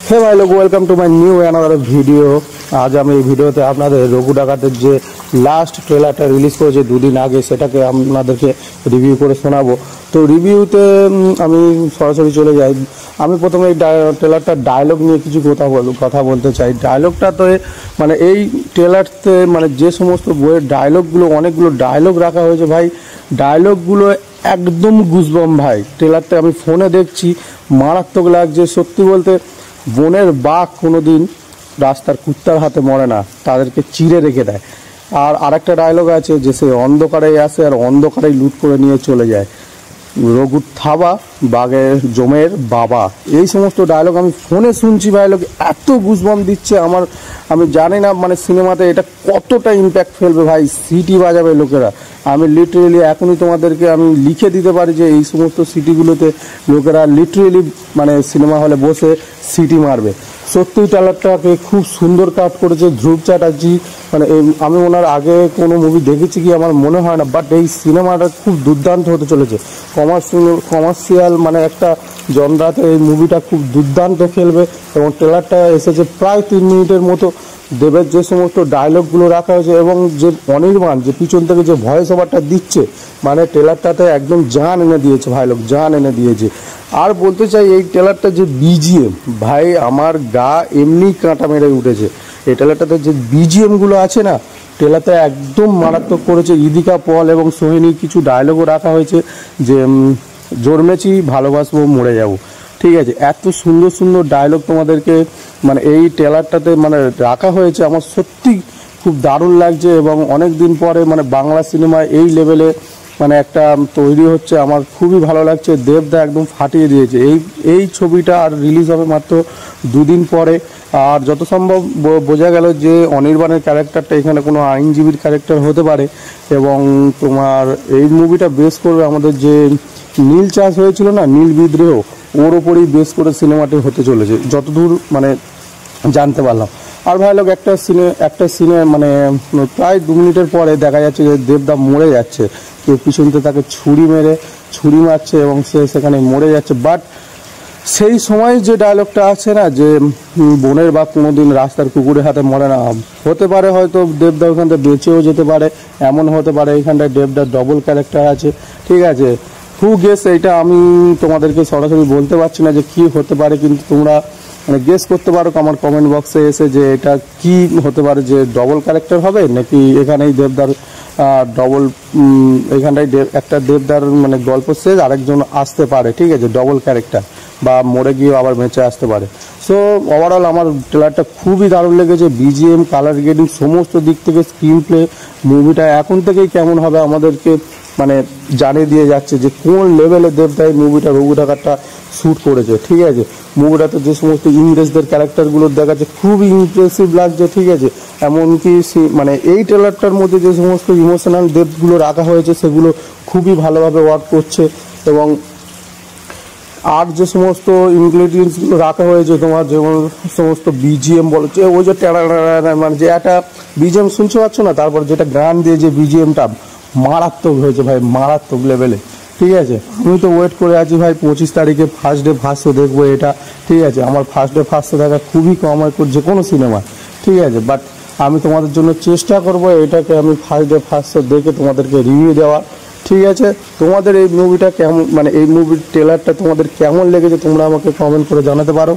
হে ভাই লোক, welcome to my new another video. আজ আমি এই ভিডিওতে আপনাদের রঘু ডাকাতের যে লাস্ট ট্রেলারটা রিলিজ করেছে দুদিন আগে, সেটাকে আপনাদেরকে রিভিউ করে শোনাবো। তো রিভিউতে আমি সরাসরি চলে যাই। আমি প্রথমে এই ট্রেলারটার ডায়লগ নিয়ে কিছু কথা বলতে চাই। ডায়লগটা তো মানে এই ট্রেলারতে মানে যে সমস্ত বইয়ের ডায়লগগুলো, অনেকগুলো ডায়লগ রাখা হয়েছে ভাই। ডায়লগগুলো একদম গুজবম ভাই। ট্রেলারটা আমি ফোনে দেখছি, মারাত্মক লাগছে। সত্যি বলতে বনের বাঘ কোনো দিন রাস্তার কুত্তার হাতে মরে না, তাদেরকে চিড়ে রেখে দেয়। আর আরেকটা ডায়লগ আছে যে সে অন্ধকারেই আসে আর অন্ধকারেই লুট করে নিয়ে চলে যায়। রঘুর থাবা, বাঘের জমের বাবা, এই সমস্ত ডায়লগ আমি ফোনে শুনছি ভাই। লোক এত গুজবম দিচ্ছে আমি জানি না মানে সিনেমাতে এটা কতটা ইম্প্যাক্ট ফেলবে ভাই। সিটি বাজাবে লোকেরা। আমি লিটারেলি এখনই তোমাদেরকে আমি লিখে দিতে পারি যে এই সমস্ত সিটিগুলোতে লোকেরা লিটারেলি মানে সিনেমা হলে বসে সিটি মারবে। সত্যি ট্রেলারটাকে খুব সুন্দর কাট করেছে ধ্রুব চ্যাটার্জি। মানে আমি ওনার আগে কোনো মুভি দেখেছি কি আমার মনে হয় না, বাট এই সিনেমাটা খুব দুর্দান্ত হতে চলেছে। কমার্শিয়াল মানে একটা জনরাতে এই মুভিটা খুব দুর্দান্ত খেলবে। এবং ট্রেলারটা এসেছে প্রায় 3 মিনিটের মতো। দেবের যে সমস্ত ডায়লগগুলো রাখা হয়েছে এবং যে অনির্বাণ যে পিছন থেকে যে ভয়েস ওভারটা দিচ্ছে, মানে ট্রেলারটাতে একদম জান এনে দিয়েছে ভাই লোক, জান এনে দিয়েছে। আর বলতে চাই এই ট্রেলারটা যে বিজিএম ভাই, আমার গা এমনি কাঁটা মেরে উঠেছে। এই ট্রেলারটাতে যে বিজিএমগুলো আছে না, ট্রেলারটা একদম মারাত্মক করেছে। ইদিকা পল এবং সোহিনী কিছু ডায়লগও রাখা হয়েছে যে জন্মেছি ভালোবাসবো মরে যাবো। ঠিক আছে, এত সুন্দর সুন্দর ডায়লগ তোমাদেরকে মানে এই ট্রেলারটাতে মানে রাখা হয়েছে। আমার সত্যি খুব দারুণ লাগছে এবং অনেক দিন পরে মানে বাংলা সিনেমায় এই লেভেলে মানে একটা তৈরি হচ্ছে, আমার খুবই ভালো লাগছে। দেবদা একদম ফাটিয়ে দিয়েছে। এই ছবিটা আর রিলিজ হবে মাত্র 2 দিন পরে। আর যত সম্ভব বোঝা গেল যে অনির্বাণের ক্যারেক্টারটা এখানে কোনো আইনজীবীর ক্যারেক্টার হতে পারে। এবং তোমার এই মুভিটা বেস করবে আমাদের যে নীল চাষ হয়েছিল না, নীল বিদ্রোহ, ওর ওপরেই বেস করে সিনেমাটি হতে চলেছে যতদূর মানে জানতে পারলাম। আর ভাই লোক একটা সিনে মানে প্রায় 2 মিনিটের পরে দেখা যাচ্ছে যে দেবদা মরে যাচ্ছে। কেউ পিছনতে তাকে ছুরি মারছে এবং সে সেখানে মরে যাচ্ছে। বাট সেই সময় যে ডায়লগটা আছে না যে বনের বাঘ কোনোদিন রাস্তার কুকুরের হাতে মরে না, হতে পারে হয়তো দেবদা ওখান থেকে বেঁচেও যেতে পারে, এমন হতে পারে এখানটায় দেবদার ডবল ক্যারেক্টার আছে। ঠিক আছে, হু গেস, এইটা আমি তোমাদেরকে সরাসরি বলতে পারছি না যে কি হতে পারে, কিন্তু তোমরা মানে গেস করতে পারো আমার কমেন্ট বক্সে এসে যে এটা কি হতে পারে, যে ডবল ক্যারেক্টার হবে নাকি এখানেই দেবদার ডবল এখানটায় একটা দেবদার মানে গল্প শেষ, আরেকজন আসতে পারে। ঠিক আছে, ডবল ক্যারেক্টার বা মরে গিয়ে আবার বেঁচে আসতে পারে। সো ওভারঅল আমার ট্রেলারটা খুবই দারুণ লেগেছে। বিজিএম, কালার গ্রেডিং, সমস্ত দিক থেকে স্ক্রিন প্লে, মুভিটা এখন থেকেই কেমন হবে আমাদেরকে মানে জানিয়ে দিয়ে যাচ্ছে যে কোন লেভেলে দেবদাই মুভিটা রঘু ডাকাতটা শ্যুট করেছে। ঠিক আছে, মুভিটাতে যে সমস্ত ইংরেজদের ক্যারেক্টারগুলো দেখাচ্ছে খুবই ইমপ্রেসিভ লাগছে। ঠিক আছে, এমনকি মানে এই ট্রেলারটার মধ্যে যে সমস্ত ইমোশনাল ডেপথগুলো রাখা হয়েছে সেগুলো খুবই ভালোভাবে ওয়ার্ক করছে। এবং আর যে সমস্ত ইনগ্রেডিয়েন্টসগুলো রাখা হয়েছে তোমার যেমন সমস্ত বিজিএম বলো, যে ওই যে মানে যে একটা বিজিএম শুনতে পাচ্ছ না, তারপর যেটা গান দিয়ে যে বিজিএমটা মারাত্মক হয়েছে ভাই, মারাত্মক লেভেলে। ঠিক আছে, আমি তো ওয়েট করে আছি ভাই 25 তারিখে ফার্স্ট ডে ফার্স্ট শো দেখবো এটা। ঠিক আছে, আমার ফার্স্ট ডে ফার্স্ট শো দেখা খুবই কম হয় যে কোনো সিনেমা। ঠিক আছে, বাট আমি তোমাদের জন্য চেষ্টা করবো এটাকে আমি ফার্স্ট ডে ফার্স্ট শো দেখে তোমাদেরকে রিভিউ দেওয়ার। ঠিক আছে, তোমাদের এই মুভিটা কেমন মানে এই মুভির ট্রেলারটা তোমাদের কেমন লেগেছে তোমরা আমাকে কমেন্ট করে জানাতে পারো।